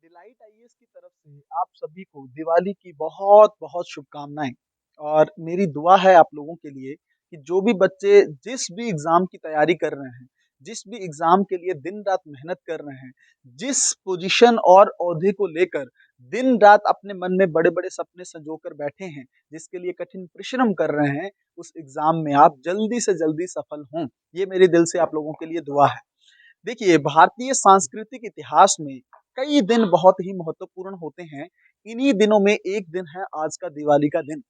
Delight IAS की तरफ से आप सभी को दिवाली की बहुत बहुत शुभकामनाएं। और मेरी दुआ है आप लोगों के लिए कि जो भी बच्चे जिस भी एग्जाम की तैयारी कर रहे हैं, जिस भी एग्जाम के लिए दिन रात मेहनत कर रहे हैं, जिस पोजीशन और ओहदे को लेकर दिन रात अपने मन में बड़े बड़े सपने संजोकर बैठे हैं, जिसके लिए कठिन परिश्रम कर रहे हैं, उस एग्जाम में आप जल्दी से जल्दी सफल हों। ये मेरे दिल से आप लोगों के लिए दुआ है। देखिए, भारतीय सांस्कृतिक इतिहास में कई दिन बहुत ही महत्वपूर्ण होते हैं। इन्हीं दिनों में एक दिन है आज का दिवाली का दिन।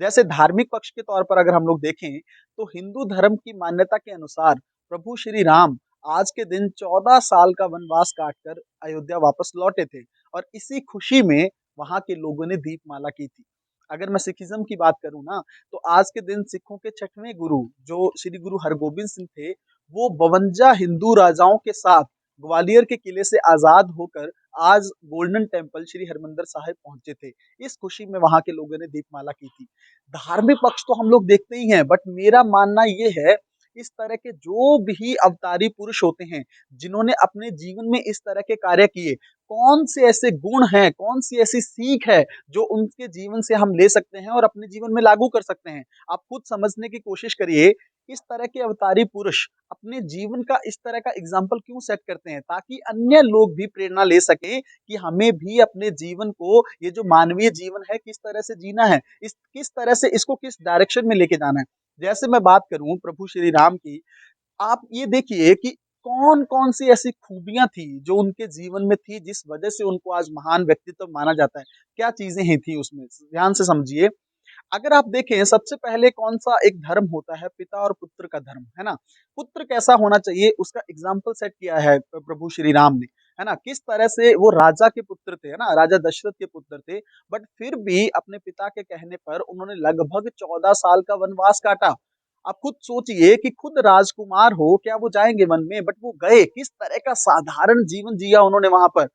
जैसे धार्मिक पक्ष के तौर पर अगर हम लोग देखें, तो हिंदू धर्म की मान्यता के अनुसार प्रभु श्री राम आज के दिन 14 साल का वनवास काटकर अयोध्या वापस लौटे थे। और इसी खुशी में वहां के लोगों ने दीपमाला की थी। अगर मैं सिखिज्म की बात करूं ना, तो आज के दिन सिखों के छठवें गुरु जो श्री गुरु हरगोबिंद सिंह थे, वो 52 हिंदू राजाओं के साथ ग्वालियर के किले से आजाद होकर आज गोल्डन टेम्पल श्री हरमंदिर साहिब पहुंचे थे। इस खुशी में वहां के लोगों ने दीपमाला की थी। धार्मिक पक्ष तो हम लोग देखते ही हैं, बट मेरा मानना ये है, इस तरह के जो भी अवतारी पुरुष होते हैं, जिन्होंने अपने जीवन में इस तरह के कार्य किए, कौन से ऐसे गुण हैं, कौन सी ऐसी सीख है जो उनके जीवन से हम ले सकते हैं और अपने जीवन में लागू कर सकते हैं। आप खुद समझने की कोशिश करिए, इस तरह के अवतारी पुरुष अपने जीवन का इस तरह का एग्जाम्पल क्यों सेट करते हैं, ताकि अन्य लोग भी प्रेरणा ले सकें कि हमें भी अपने जीवन को, ये जो मानवीय जीवन है, किस तरह से जीना है, इस किस तरह से इसको किस डायरेक्शन में लेके जाना है। जैसे मैं बात करूं प्रभु श्री राम की, आप ये देखिए कि कौन कौन सी ऐसी खूबियां थी जो उनके जीवन में थी, जिस वजह से उनको आज महान व्यक्तित्व माना जाता है। क्या चीजें ही थी उसमें, ध्यान से समझिए। अगर आप देखें, सबसे पहले कौन सा एक धर्म होता है, पिता और पुत्र का धर्म, है ना। पुत्र कैसा होना चाहिए, उसका एग्जाम्पल सेट किया है प्रभु श्री राम ने, है ना। किस तरह से वो राजा के पुत्र थे, है ना, राजा दशरथ के पुत्र थे, बट फिर भी अपने पिता के कहने पर उन्होंने लगभग 14 साल का वनवास काटा। आप खुद सोचिए कि खुद राजकुमार हो, क्या वो जाएंगे वन में, बट वो गए। किस तरह का साधारण जीवन जिया उन्होंने वहां पर,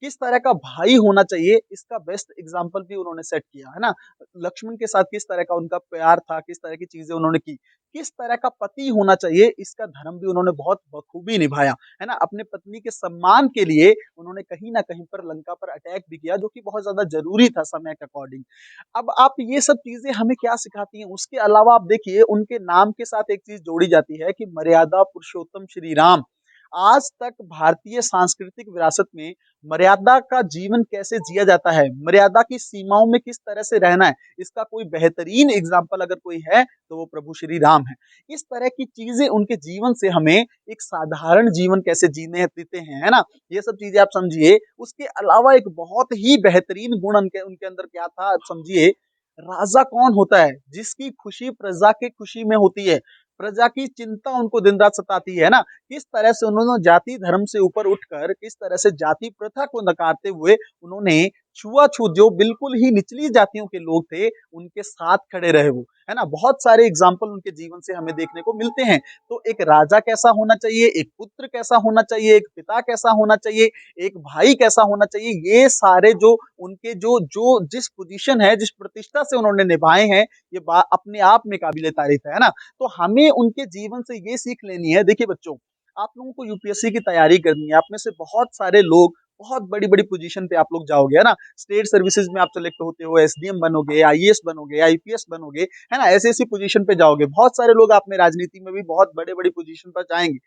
किस तरह का भाई होना चाहिए, इसका बेस्ट एग्जाम्पल भी उन्होंने सेट किया, है ना। लक्ष्मण के साथ किस तरह का उनका प्यार था, किस तरह की चीजें उन्होंने की, किस तरह का पति होना चाहिए, इसका धर्म भी उन्होंने बहुत बखूबी निभाया, है ना। अपने पत्नी के सम्मान के लिए उन्होंने कहीं ना कहीं पर लंका पर अटैक भी किया, जो कि बहुत ज्यादा जरूरी था समय के अकॉर्डिंग। अब आप ये सब चीजें हमें क्या सिखाती हैं, उसके अलावा आप देखिए, उनके नाम के साथ एक चीज जोड़ी जाती है कि मर्यादा पुरुषोत्तम श्री राम। आज तक भारतीय सांस्कृतिक विरासत में मर्यादा का जीवन कैसे जिया जाता है, मर्यादा की सीमाओं में किस तरह से रहना है, इसका कोई बेहतरीन एग्जाम्पल अगर कोई है, तो वो प्रभु श्री राम है। इस तरह की चीजें उनके जीवन से हमें एक साधारण जीवन कैसे जीने देते हैं, है ना। ये सब चीजें आप समझिए। उसके अलावा एक बहुत ही बेहतरीन गुण उनके उनके अंदर क्या था, आप समझिए। राजा कौन होता है जिसकी खुशी प्रजा की खुशी में होती है, प्रजा की चिंता उनको दिन रात सताती है ना। किस तरह से उन्होंने जाति धर्म से ऊपर उठकर, किस तरह से जाति प्रथा को नकारते हुए उन्होंने छुआछूत, जो बिल्कुल ही निचली जातियों के लोग थे, उनके साथ खड़े रहे वो, है ना। बहुत सारे एग्जाम्पल उनके जीवन से हमें देखने को मिलते हैं। तो एक राजा कैसा होना चाहिए, एक पुत्र कैसा होना चाहिए, एक पिता कैसा होना चाहिए, एक भाई कैसा होना चाहिए, ये सारे जो उनके जो जो जिस पोजीशन है, जिस प्रतिष्ठा से उन्होंने निभाए हैं, ये बात अपने आप में काबिले तारीफ है ना। तो हमें उनके जीवन से ये सीख लेनी है। देखिए बच्चों, आप लोगों को यूपीएससी की तैयारी करनी है, आप में से बहुत सारे लोग बहुत बड़ी बड़ी पोजीशन पे आप लोग जाओगे, है ना। स्टेट सर्विसेज में आप सेलेक्ट होते हो, एसडीएम बनोगे, आईएएस बनोगे, आईपीएस बनोगे, है ना, ऐसी ऐसी पोजीशन पे जाओगे। बहुत सारे लोग आप में राजनीति में भी बहुत बड़े बड़ी पोजीशन पर जाएंगे।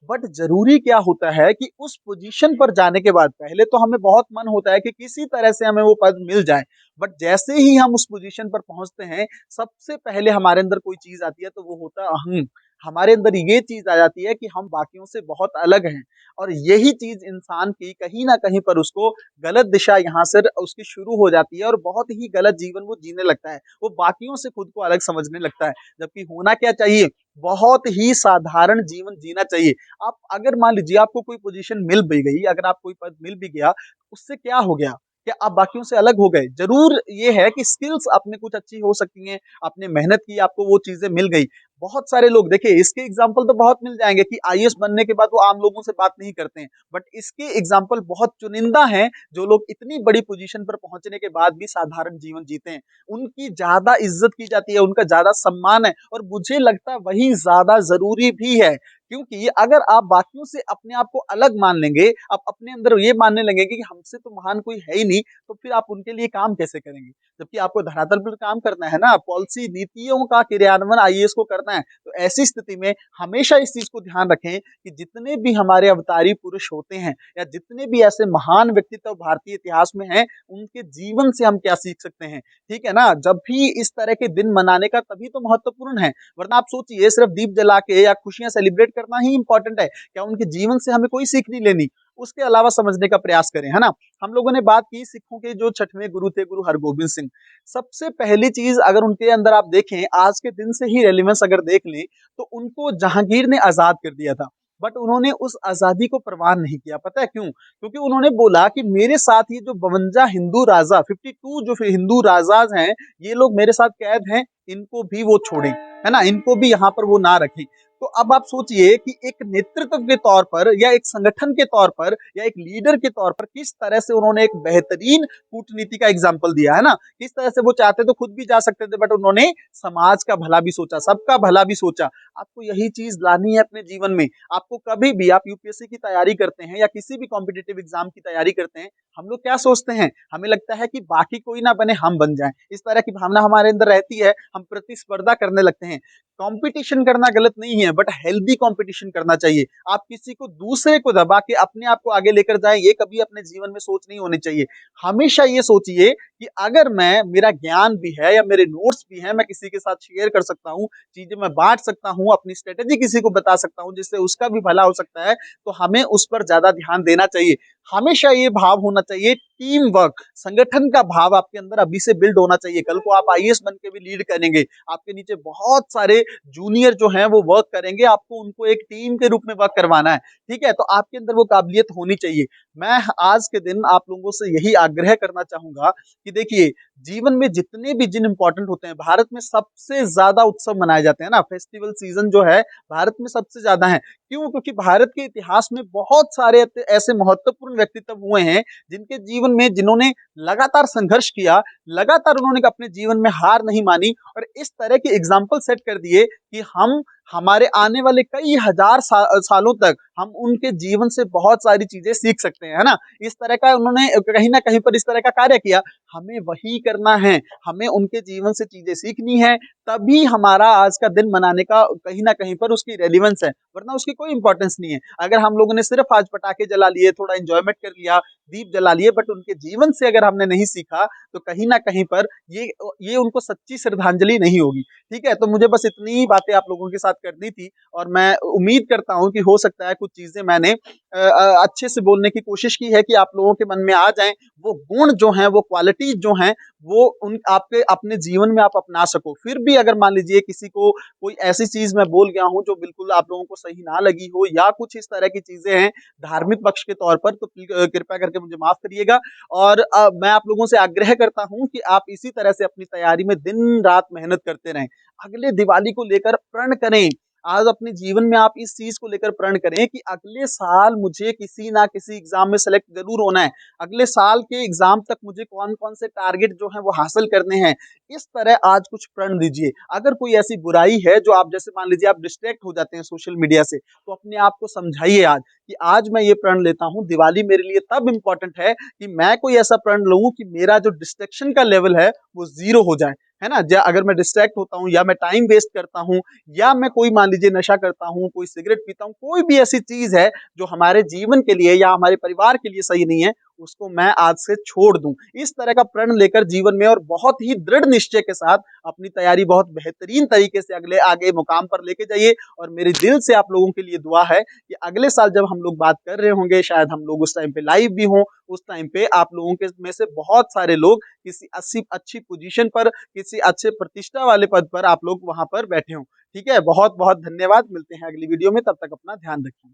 बट जरूरी क्या होता है कि उस पोजीशन पर जाने के बाद पहले तो हमें बहुत मन होता है कि किसी तरह से हमें वो पद मिल जाए। बट जैसे ही हम उस पोजीशन पर पहुंचते हैं, सबसे पहले हमारे अंदर कोई चीज आती है, तो वो होता है अहम। हमारे अंदर ये चीज आ जाती है कि हम बाकियों से बहुत अलग हैं। और यही चीज इंसान की कहीं ना कहीं पर उसको गलत दिशा यहाँ से उसकी शुरू हो जाती है, और बहुत ही गलत जीवन वो जीने लगता है। वो बाकियों से खुद को अलग समझने लगता है, जबकि होना क्या चाहिए, बहुत ही साधारण जीवन जीना चाहिए। आप अगर मान लीजिए आपको कोई पोजीशन मिल भी गई, अगर आप कोई पद मिल भी गया, उससे क्या हो गया, क्या आप बाकियों से अलग हो गए? जरूर ये है कि स्किल्स आप में कुछ अच्छी हो सकती हैं, आपने मेहनत की, आपको वो चीजें मिल गई। बहुत सारे लोग देखिए, इसके एग्जाम्पल तो बहुत मिल जाएंगे कि आईएएस बनने के बाद वो आम लोगों से बात नहीं करते हैं। बट इसके एग्जाम्पल बहुत चुनिंदा हैं, जो लोग इतनी बड़ी पोजीशन पर पहुंचने के बाद भी साधारण जीवन जीते हैं। उनकी ज्यादा इज्जत की जाती है, उनका ज्यादा सम्मान है, और मुझे लगता है वही ज्यादा जरूरी भी है। क्योंकि अगर आप बाकियों से अपने आप को अलग मान लेंगे, आप अपने अंदर ये मानने लगेंगे कि हमसे तो महान कोई है ही नहीं, तो फिर आप उनके लिए काम कैसे करेंगे? जबकि आपको धरातल पर काम करना है ना, पॉलिसी नीतियों का क्रियान्वयन आईएएस को करना है। तो ऐसी स्थिति में हमेशा इस चीज़ को ध्यान रखें कि जितने भी हमारे अवतारी पुरुष होते हैं या जितने भी ऐसे महान व्यक्तित्व भारतीय इतिहास में हैं, उनके जीवन से हम क्या सीख सकते हैं, ठीक है ना? जब भी इस तरह के दिन मनाने का तभी तो महत्वपूर्ण है, वरना आप सोचिए सिर्फ दीप जला के या खुशियाँ सेलिब्रेट करना ही इम्पोर्टेंट है, क्या उनके जीवन से हमें कोई सीख नहीं लेनी? उसके अलावा समझने का प्रयास करें, है ना? हम लोगों ने बात की सिखों के जो 6वें गुरु थे, गुरु हरगोबिंद सिंह। सबसे पहली चीज़ अगर उनके अंदर आप देखें, आज के दिन से ही रेलेवेंस अगर देख लें, तो उनको जहांगीर ने आज़ाद कर दिया था। बट उन्होंने उस आज़ादी को परवान नहीं किया, पता है क्यों? क्योंकि उन्होंने बोला कि मेरे साथ ये जो 52 हिंदू राजा 52 जो फिर हिंदू राजाज़ हैं, ये लोग मेरे साथ कैद हैं, इनको भी वो छोड़ें, है ना? इनको भी यहाँ पर वो ना रखें। तो अब आप सोचिए कि एक नेतृत्व के तौर पर या एक संगठन के तौर पर या एक लीडर के तौर पर किस तरह से उन्होंने एक बेहतरीन कूटनीति का एग्जाम्पल दिया, है ना? किस तरह से वो चाहते तो खुद भी जा सकते थे, बट उन्होंने समाज का भला भी सोचा, सबका भला भी सोचा। आपको यही चीज लानी है अपने जीवन में। आपको कभी भी आप यूपीएससी की तैयारी करते हैं या किसी भी कॉम्पिटिटिव एग्जाम की तैयारी करते हैं, हम लोग क्या सोचते हैं? हमें लगता है कि बाकी कोई ना बने, हम बन जाएं। इस तरह की भावना हमारे अंदर रहती है, हम प्रतिस्पर्धा करने लगते हैं। कंपटीशन करना गलत नहीं है, बट हेल्दी कंपटीशन करना चाहिए। आप किसी को दूसरे को दबा के अपने आप को आगे लेकर जाएं, ये कभी अपने जीवन में सोच नहीं होनी चाहिए। हमेशा ये सोचिए कि अगर मैं मेरा ज्ञान भी है या मेरे नोट्स भी हैं, मैं किसी के साथ शेयर कर सकता हूँ, चीजें मैं बांट सकता हूँ, अपनी स्ट्रेटेजी किसी को बता सकता हूँ जिससे उसका भी भला हो सकता है, तो हमें उस पर ज्यादा ध्यान देना चाहिए। हमेशा ये भाव होना चाहिए, टीम वर्क, संगठन का भाव आपके अंदर अभी से बिल्ड होना चाहिए। कल को आप आईएएस बन के भी लीड करेंगे, आपके नीचे बहुत सारे जूनियर जो हैं वो वर्क करेंगे, आपको उनको एक टीम के रूप में वर्क करवाना है, ठीक है? तो आपके अंदर वो काबिलियत होनी चाहिए। मैं आज के दिन आप लोगों से यही आग्रह करना चाहूंगा कि देखिए, जीवन में जितने भी दिन इंपॉर्टेंट होते हैं, भारत में सबसे ज्यादा उत्सव मनाए जाते हैं ना, फेस्टिवल सीजन जो है भारत में सबसे ज्यादा है। क्यों? क्योंकि भारत के इतिहास में बहुत सारे ऐसे महत्वपूर्ण व्यक्तित्व हुए हैं जिनके जीवन में, जिन्होंने लगातार संघर्ष किया, लगातार उन्होंने अपने जीवन में हार नहीं मानी और इस तरह के एग्जाम्पल सेट कर दिए कि हम हमारे आने वाले कई हजार सालों तक हम उनके जीवन से बहुत सारी चीजें सीख सकते हैं, है ना? इस तरह का उन्होंने कहीं ना कहीं पर इस तरह का कार्य किया, हमें वही करना है। हमें उनके जीवन से चीजें सीखनी है, तभी हमारा आज का दिन मनाने का कहीं ना कहीं पर उसकी रेलिवेंस है, वरना उसकी कोई इंपॉर्टेंस नहीं है। अगर हम लोगों ने सिर्फ आज पटाखे जला लिए, थोड़ा एंजॉयमेंट कर लिया, दीप जला लिए, बट उनके जीवन से अगर हमने नहीं सीखा, तो कहीं ना कहीं पर ये उनको सच्ची श्रद्धांजलि नहीं होगी। ठीक है, तो मुझे बस इतनी ही बातें आप लोगों के साथ करनी थी और मैं उम्मीद करता हूं कि हो सकता है कुछ चीजें मैंने अच्छे से बोलने की कोशिश की है कि आप लोगों के मन में आ जाएं, वो गुण जो हैं, वो क्वालिटीज जो हैं, वो उन आपके अपने जीवन में आप अपना सको। फिर भी अगर मान लीजिए किसी को कोई ऐसी चीज मैं बोल गया हूं जो बिल्कुल आप लोगों को सही ना लगी हो या कुछ इस तरह की चीजें हैं धार्मिक पक्ष के तौर पर, तो कृपया करके मुझे माफ करिएगा। और मैं आप लोगों से आग्रह करता हूं कि आप इसी तरह से अपनी तैयारी में दिन रात मेहनत करते रहें। अगले दिवाली को लेकर प्रण करें। आज अपने जीवन में आप इस चीज को लेकर प्रण करें कि अगले साल मुझे किसी ना किसी एग्जाम में सेलेक्ट जरूर होना है। अगले साल के एग्जाम तक मुझे कौन कौन से टारगेट जो है वो हासिल करने हैं। इस तरह आज कुछ प्रण दीजिए। अगर कोई ऐसी बुराई है जो आप, जैसे मान लीजिए आप डिस्ट्रैक्ट हो जाते हैं सोशल मीडिया से, तो अपने आप को समझाइए आज कि आज मैं ये प्रण लेता हूँ, दिवाली मेरे लिए तब इंपॉर्टेंट है कि मैं कोई ऐसा प्रण लूं कि मेरा जो डिस्ट्रैक्शन का लेवल है वो जीरो हो जाए, है ना? अगर मैं डिस्ट्रैक्ट होता हूँ या मैं टाइम वेस्ट करता हूँ या मैं कोई मान लीजिए नशा करता हूँ, कोई सिगरेट पीता हूँ, कोई भी ऐसी चीज है जो हमारे जीवन के लिए या हमारे परिवार के लिए सही नहीं है, उसको मैं आज से छोड़ दूं। इस तरह का प्रण लेकर जीवन में और बहुत ही दृढ़ निश्चय के साथ अपनी तैयारी बहुत बेहतरीन तरीके से अगले आगे मुकाम पर लेके जाइए। और मेरे दिल से आप लोगों के लिए दुआ है कि अगले साल जब हम लोग बात कर रहे होंगे, शायद हम लोग उस टाइम पे लाइव भी हों, उस टाइम पे आप लोगों के में से बहुत सारे लोग किसी अच्छी अच्छी पोजीशन पर, किसी अच्छे प्रतिष्ठा वाले पद पर आप लोग वहां पर बैठे हों। ठीक है, बहुत बहुत धन्यवाद। मिलते हैं अगली वीडियो में, तब तक अपना ध्यान रखें।